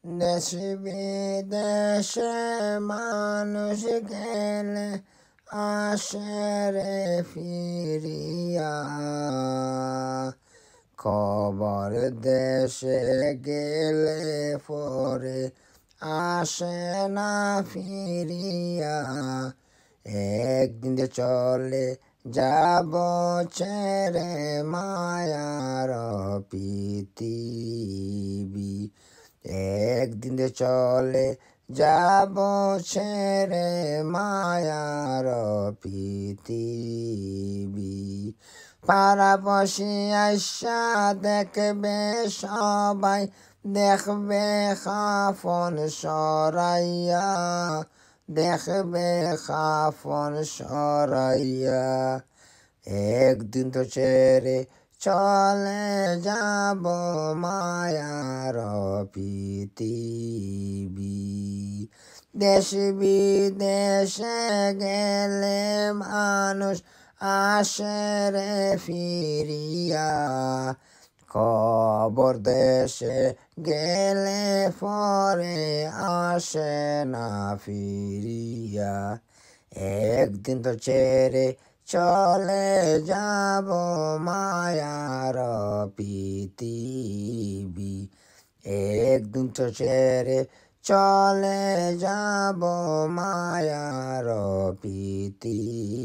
দেশ বিদেশে মানুষ গেলে আসে রে ফিরিয়া, খবর দেশে গেলে পরে আসে না ফিরিয়া। একদিন যে চলে যাব ছেড়ে মায়ার পৃথিবী, একদিন যে চলে যাব ছেড়ে মায়ার পৃথিবী। পাড়াপড়শি আইসা দেখবে সবাই, দেখবে খাফন সরাইয়া, দেখবে খাফন সরাইয়া। একদিন তো ছেড়ে চলে যাব মায়ার পৃথিবী। দেশ বিদেশে গেলে মানুষ আসে রে ফিরিয়া, খবর দেশে গেলে পরে আসে না ফিরিয়া। একদিন তো ছেড়ে চলে যাব মায়ার পৃথিবী, একদিন তো ছেড়ে চলে যাব মায়ার পৃথিবী।